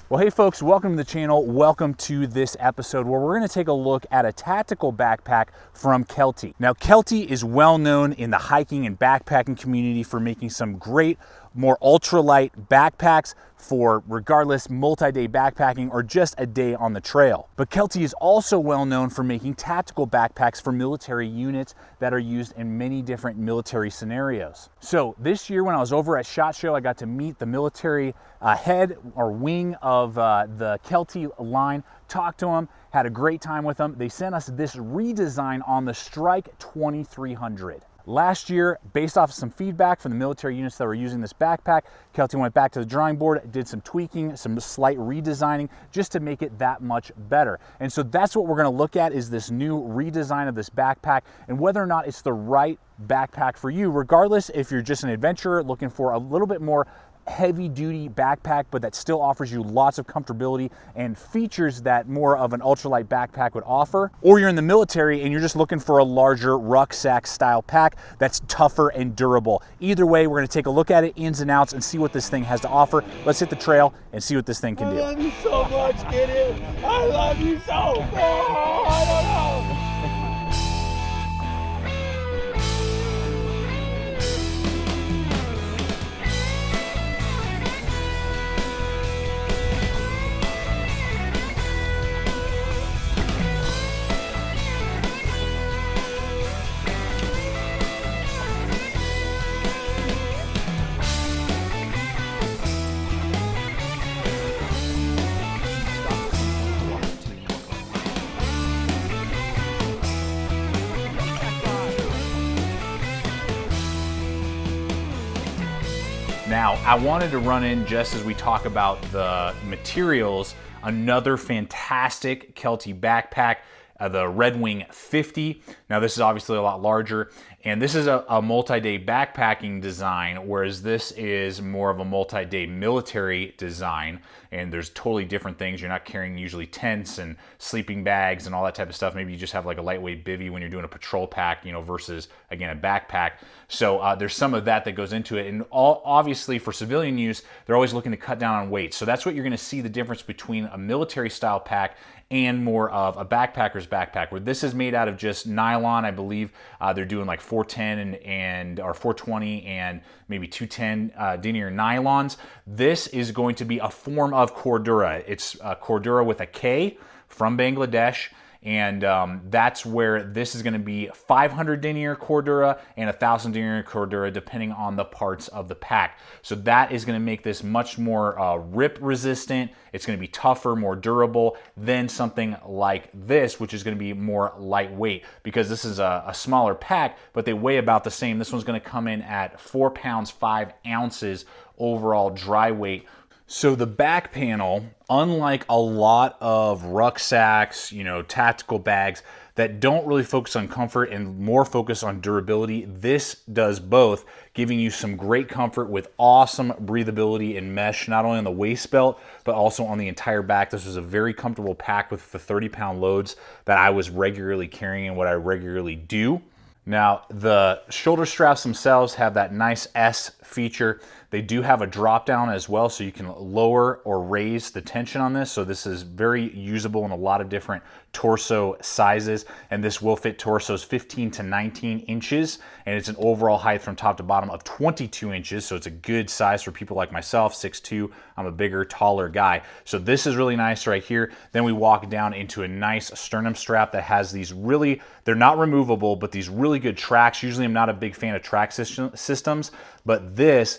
Well, hey folks, welcome to the channel. Welcome to this episode where we're going to take a look at a tactical backpack from Kelty. Now, Kelty is well known in the hiking and backpacking community for making some great, more ultralight backpacks for regardless multi-day backpacking or just a day on the trail. But Kelty is also well known for making tactical backpacks for military units that are used in many different military scenarios. So this year when I was over at SHOT Show, I got to meet the military head or wing of the Kelty line, talked to them, had a great time with them. They sent us this redesign on the Strike 2300. Last year, based off of some feedback from the military units that were using this backpack, Kelty went back to the drawing board, did some tweaking, some slight redesigning, just to make it that much better. And so that's what we're gonna look at, is this new redesign of this backpack and whether or not it's the right backpack for you, regardless if you're just an adventurer looking for a little bit more heavy duty backpack, but that still offers you lots of comfortability and features that more of an ultralight backpack would offer, or you're in the military and you're just looking for a larger rucksack style pack that's tougher and durable. Either way, we're going to take a look at it, ins and outs, and see what this thing has to offer. Let's hit the trail and see what this thing can do. I love you so much, Gideon. I love you so much. I don't know. Now, I wanted to run in, just as we talk about the materials, another fantastic Kelty backpack, the Red Wing 50. Now, this is obviously a lot larger, and this is a multi-day backpacking design, whereas this is more of a multi-day military design, and there's totally different things. You're not carrying usually tents and sleeping bags and all that type of stuff. Maybe you just have like a lightweight bivvy when you're doing a patrol pack, you know, versus, again, a backpack. So there's some of that goes into it, and obviously for civilian use, they're always looking to cut down on weight. So that's what you're gonna see the difference between a military style pack and more of a backpacker's backpack, where this is made out of just nylon. I believe they're doing like 410 or 420 and maybe 210 denier nylons. This is going to be a form of Cordura. It's Cordura with a K from Bangladesh. And that's where this is going to be 500 denier Cordura and 1,000 denier Cordura, depending on the parts of the pack. So that is going to make this much more rip resistant. It's going to be tougher, more durable than something like this, which is going to be more lightweight, because this is a smaller pack, but they weigh about the same. This one's going to come in at 4 pounds 5 ounces overall dry weight. So the back panel, unlike a lot of rucksacks, you know, tactical bags that don't really focus on comfort and more focus on durability, this does both, giving you some great comfort with awesome breathability and mesh, not only on the waist belt, but also on the entire back. This was a very comfortable pack with the 30-pound loads that I was regularly carrying and what I regularly do. Now, the shoulder straps themselves have that nice S feature. They do have a drop down as well, so you can lower or raise the tension on this. So this is very usable in a lot of different torso sizes, and this will fit torsos 15 to 19 inches, and it's an overall height from top to bottom of 22 inches. So it's a good size for people like myself, 6'2". I'm a bigger, taller guy. So this is really nice right here. Then we walk down into a nice sternum strap that has these really, they're not removable, but these really good tracks. Usually I'm not a big fan of track systems, but this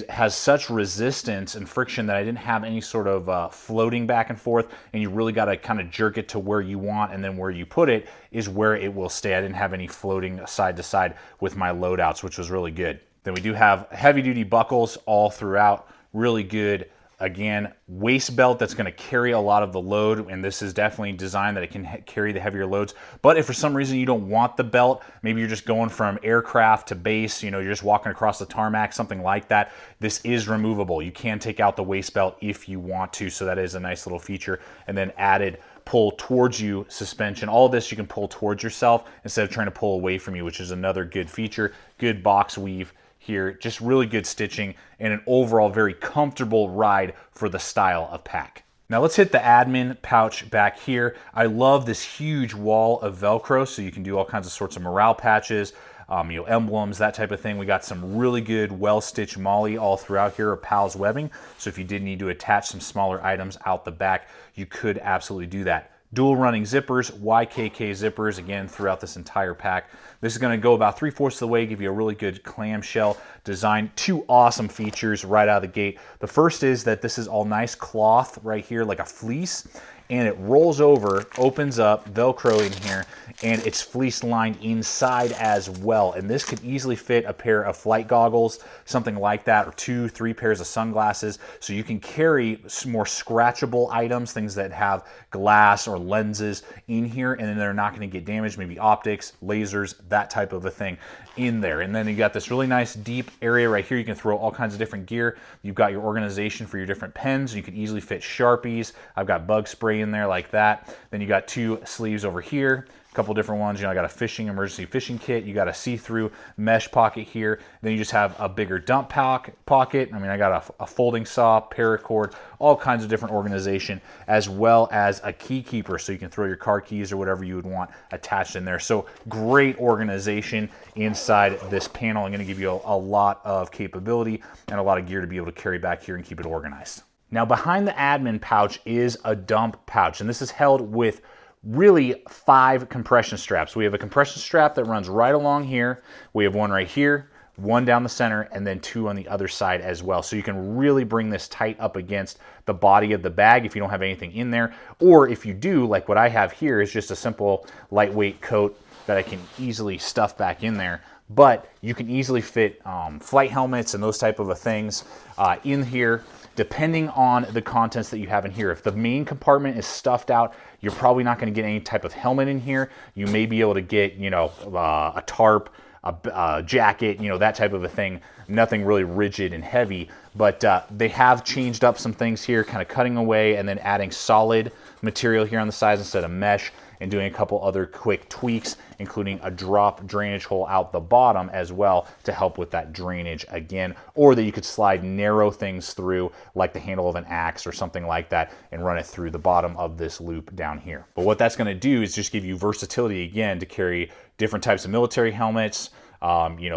has such resistance and friction that I didn't have any sort of floating back and forth, and you really got to kind of jerk it to where you want, and then where you put it is where it will stay. I didn't have any floating side to side with my loadouts, which was really good. Then we do have heavy duty buckles all throughout, really good. Again, waist belt that's going to carry a lot of the load, and this is definitely designed that it can carry the heavier loads. But if for some reason you don't want the belt, maybe you're just going from aircraft to base, you know, you're just walking across the tarmac, something like that, this is removable. You can take out the waist belt if you want to, so that is a nice little feature. And then added pull towards you suspension. All of this you can pull towards yourself instead of trying to pull away from you, which is another good feature. Good box weave here, just really good stitching and an overall very comfortable ride for the style of pack. Now let's hit the admin pouch back here. I love this huge wall of Velcro, so you can do all kinds of sorts of morale patches, emblems, that type of thing. We got some really good well-stitched molle all throughout here, or PALS webbing. So if you did need to attach some smaller items out the back, you could absolutely do that. Dual running zippers, YKK zippers, again, throughout this entire pack. This is gonna go about 3/4 of the way, give you a really good clamshell design. Two awesome features right out of the gate. The first is that this is all nice cloth right here, like a fleece, and it rolls over, opens up, Velcro in here, and it's fleece lined inside as well. And this could easily fit a pair of flight goggles, something like that, or 2-3 pairs of sunglasses. So you can carry more scratchable items, things that have glass or lenses in here, and then they're not gonna get damaged, maybe optics, lasers, that type of a thing in there. And then you got this really nice deep area right here. You can throw all kinds of different gear. You've got your organization for your different pens. You could easily fit Sharpies. I've got bug spray in there like that. Then you got 2 sleeves over here, a couple different ones. I got a emergency fishing kit. You got a see-through mesh pocket here. Then you just have a bigger dump pocket. I mean, I got a folding saw, paracord, all kinds of different organization, as well as a key keeper, so you can throw your car keys or whatever you would want attached in there. So great organization inside this panel. I'm going to give you a lot of capability and a lot of gear to be able to carry back here and keep it organized. Now behind the admin pouch is a dump pouch, and this is held with really 5 compression straps. We have a compression strap that runs right along here. We have one right here, one down the center, and then 2 on the other side as well. So you can really bring this tight up against the body of the bag if you don't have anything in there. Or if you do, like what I have here is just a simple lightweight coat that I can easily stuff back in there. But you can easily fit flight helmets and those type of things in here, depending on the contents that you have in here. If the main compartment is stuffed out, you're probably not going to get any type of helmet in here. You may be able to get, a tarp, a jacket, that type of a thing. Nothing really rigid and heavy, but they have changed up some things here, kind of cutting away and then adding solid material here on the sides instead of mesh, and doing a couple other quick tweaks, including a drop drainage hole out the bottom as well to help with that drainage again, or that you could slide narrow things through like the handle of an axe or something like that and run it through the bottom of this loop down here. But what that's gonna do is just give you versatility again to carry different types of military helmets,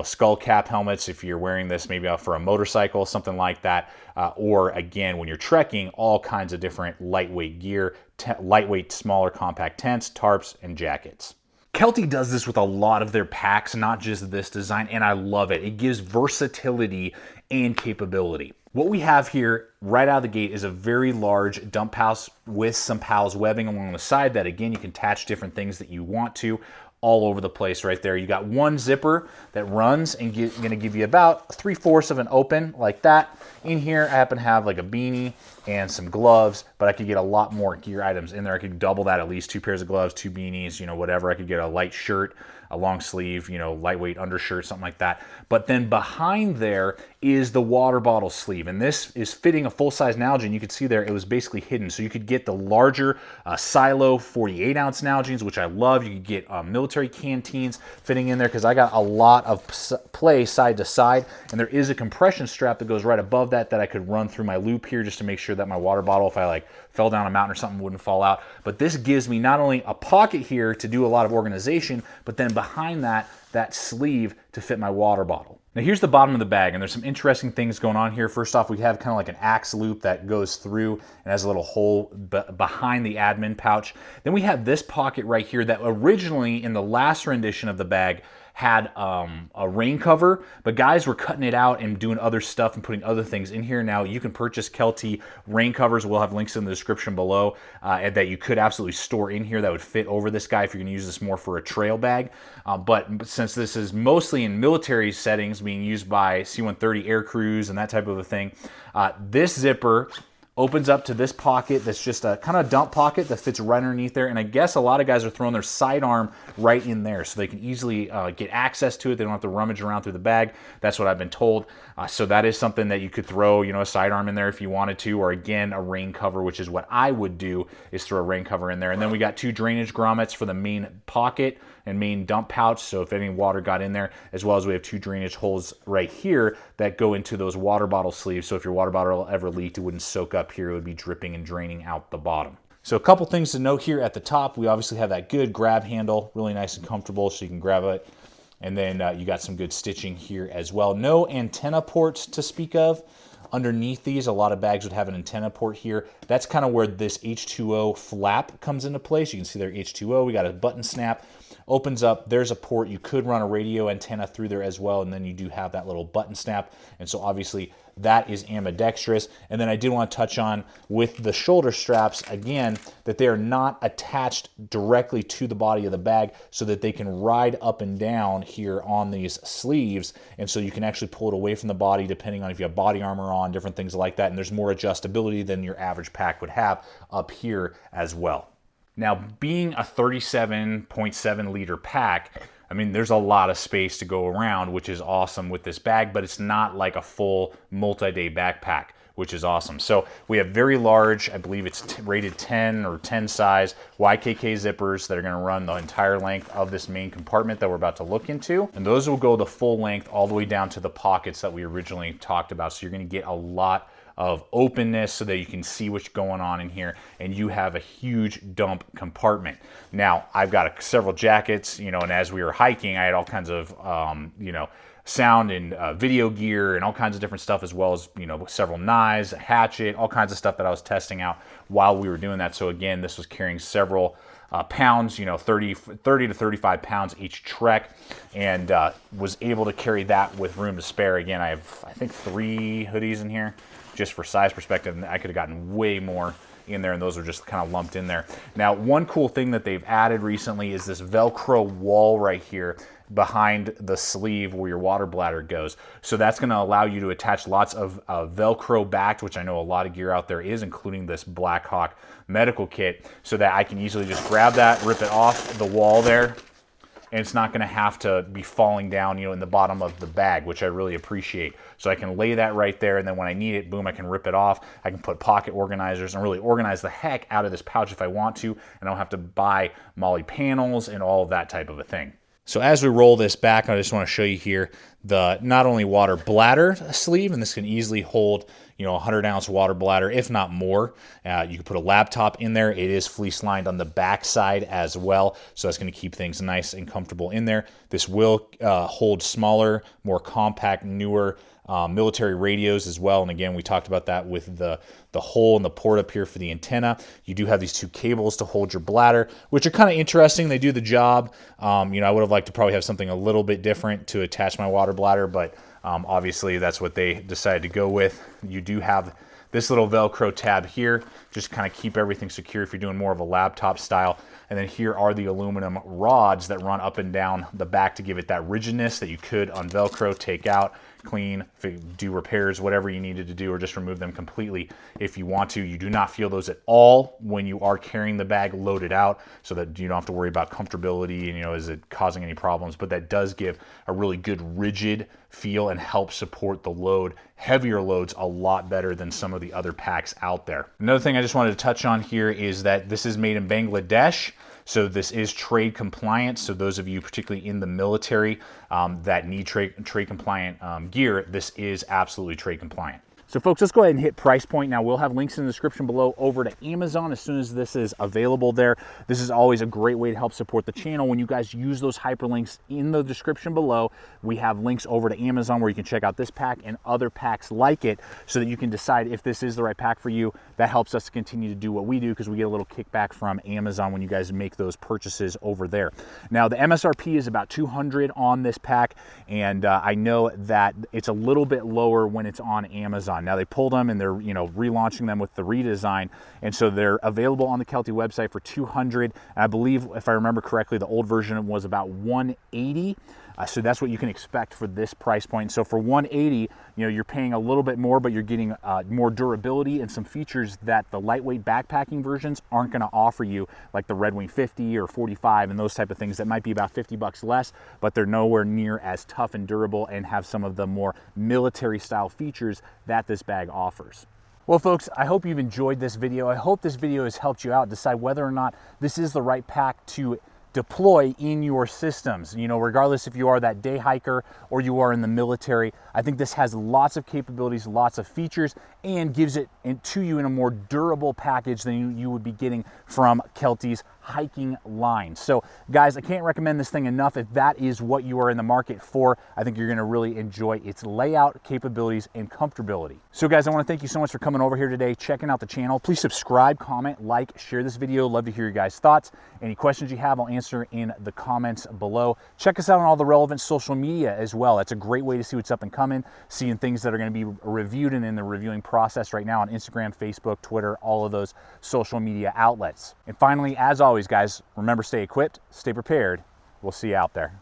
skull cap helmets if you're wearing this maybe out for a motorcycle, something like that, or again, when you're trekking, all kinds of different lightweight gear, lightweight, smaller, compact tents, tarps, and jackets. Kelty does this with a lot of their packs, not just this design, and I love it. It gives versatility and capability. What we have here right out of the gate is a very large dump pouch with some PALS webbing along the side that, again, you can attach different things that you want to all over the place right there. You got one zipper that runs and going to give you about 3/4 of an open like that. In here, I happen to have like a beanie and some gloves, but I could get a lot more gear items in there. I could double that, at least 2 pairs of gloves, 2 beanies, whatever. I could get a light shirt, a long sleeve, lightweight undershirt, something like that. But then behind there is the water bottle sleeve, and this is fitting a full-size Nalgene. You can see there it was basically hidden, so you could get the larger silo 48-ounce Nalgenes, which I love. You could get military canteens fitting in there, because I got a lot of play side to side, and there is a compression strap that goes right above that I could run through my loop here just to make sure that my water bottle, if I fell down a mountain or something, wouldn't fall out. But this gives me not only a pocket here to do a lot of organization, but then behind that sleeve to fit my water bottle. Now here's the bottom of the bag, and there's some interesting things going on here. First off, we have kind of like an axe loop that goes through and has a little hole behind the admin pouch. Then we have this pocket right here that originally in the last rendition of the bag had a rain cover, but guys were cutting it out and doing other stuff and putting other things in here. Now you can purchase Kelty rain covers. We'll have links in the description below and that you could absolutely store in here that would fit over this guy if you're gonna use this more for a trail bag. But since this is mostly in military settings being used by C-130 air crews and that type of a thing, this zipper opens up to this pocket that's just a kind of dump pocket that fits right underneath there. And I guess a lot of guys are throwing their sidearm right in there so they can easily get access to it. They don't have to rummage around through the bag. That's what I've been told. So that is something that you could throw, a sidearm in there if you wanted to, or again, a rain cover, which is what I would do, is throw a rain cover in there. And then we got 2 drainage grommets for the main pocket and main dump pouch, so if any water got in there, as well as we have 2 drainage holes right here that go into those water bottle sleeves, so if your water bottle ever leaked, it wouldn't soak up here, it would be dripping and draining out the bottom. So a couple things to note here at the top. We obviously have that good grab handle, really nice and comfortable, so you can grab it. And then you got some good stitching here as well. No antenna ports to speak of. Underneath these, a lot of bags would have an antenna port here. That's kind of where this H2O flap comes into place. You can see there H2O, we got a button snap. Opens up, there's a port. You could run a radio antenna through there as well, and then you do have that little button snap. And so obviously that is ambidextrous. And then I did want to touch on with the shoulder straps, again, that they are not attached directly to the body of the bag so that they can ride up and down here on these sleeves. And so you can actually pull it away from the body depending on if you have body armor on, different things like that. And there's more adjustability than your average pack would have up here as well. Now, being a 37.7 liter pack, I mean, there's a lot of space to go around, which is awesome with this bag, but it's not like a full multi-day backpack, which is awesome. So we have very large, I believe it's rated 10 or 10 size YKK zippers that are gonna run the entire length of this main compartment that we're about to look into. And those will go the full length all the way down to the pockets that we originally talked about. So you're gonna get a lot of openness so that you can see what's going on in here, and you have a huge dump compartment. Now, I've got several jackets, you know, and as we were hiking, I had all kinds of, you know, sound and video gear and all kinds of different stuff, as well as, you know, several knives, a hatchet, all kinds of stuff that I was testing out while we were doing that. So again, this was carrying several pounds, you know, 30 to 35 pounds each trek, and was able to carry that with room to spare. Again, I think 3 hoodies in here, just for size perspective, and I could have gotten way more in there, and those are just kind of lumped in there. Now, one cool thing that they've added recently is this Velcro wall right here behind the sleeve where your water bladder goes. So that's going to allow you to attach lots of Velcro backed, which I know a lot of gear out there is, including this BLADEHQ medical kit, so that I can easily just grab that, rip it off the wall there, and it's not going to have to be falling down, you know, in the bottom of the bag, which I really appreciate. So I can lay that right there, and then when I need it, boom, I can rip it off. I can put pocket organizers and really organize the heck out of this pouch if I want to, and I don't have to buy MOLLE panels and all of that type of a thing. So as we roll this back, I just want to show you here the not only water bladder sleeve, and this can easily hold, you know, a 100-ounce water bladder, if not more. You can put a laptop in there. It is fleece lined on the back side as well, so that's going to keep things nice and comfortable in there. This will hold smaller, more compact, newer military radios as well. And again, we talked about that with the hole in the port up here for the antenna. You do have these 2 cables to hold your bladder, which are kind of interesting. They do the job. You know, I would have liked to probably have something a little bit different to attach my water bladder, but obviously that's what they decided to go with. You do have this little Velcro tab here, just kind of keep everything secure if you're doing more of a laptop style. And then here are the aluminum rods that run up and down the back to give it that rigidness that you could on Velcro take out, clean, do repairs, whatever you needed to do, or just remove them completely if you want to. You do not feel those at all when you are carrying the bag loaded out, so that you don't have to worry about comfortability and, you know, is it causing any problems. But that does give a really good rigid feel and help support the load, heavier loads, a lot better than some of the other packs out there. Another thing I just wanted to touch on here is that this is made in Bangladesh. So this is trade compliant. So those of you particularly in the military that need trade compliant gear, this is absolutely trade compliant. So folks, let's go ahead and hit price point. Now we'll have links in the description below over to Amazon as soon as this is available there. This is always a great way to help support the channel. When you guys use those hyperlinks in the description below, we have links over to Amazon where you can check out this pack and other packs like it, so that you can decide if this is the right pack for you. That helps us to continue to do what we do, because we get a little kickback from Amazon when you guys make those purchases over there. Now the MSRP is about $200 on this pack, and I know that it's a little bit lower when it's on Amazon. Now they pulled them and they're, you know, relaunching them with the redesign, and so they're available on the Kelty website for $200. And I believe, if I remember correctly, the old version was about $180. So that's what you can expect for this price point. So for $180, you know, you're paying a little bit more, but you're getting more durability and some features that the lightweight backpacking versions aren't going to offer you, like the Red Wing 50 or 45 and those type of things that might be about $50 less, but they're nowhere near as tough and durable and have some of the more military style features that this bag offers. Well folks, I hope you've enjoyed this video. I hope this video has helped you out decide whether or not this is the right pack to deploy in your systems. You know, regardless if you are that day hiker or you are in the military, I think this has lots of capabilities, lots of features, and gives it to you in a more durable package than you would be getting from Kelty's hiking line. So guys, I can't recommend this thing enough. If that is what you are in the market for, I think you're gonna really enjoy its layout, capabilities, and comfortability. So guys, I wanna thank you so much for coming over here today, checking out the channel. Please subscribe, comment, like, share this video. Love to hear your guys' thoughts. Any questions you have, I'll answer in the comments below. Check us out on all the relevant social media as well. That's a great way to see what's up and coming, seeing things that are gonna be reviewed and in the reviewing process right now on Instagram, Facebook, Twitter, all of those social media outlets. And finally, as always, guys, remember, stay equipped, stay prepared. We'll see you out there.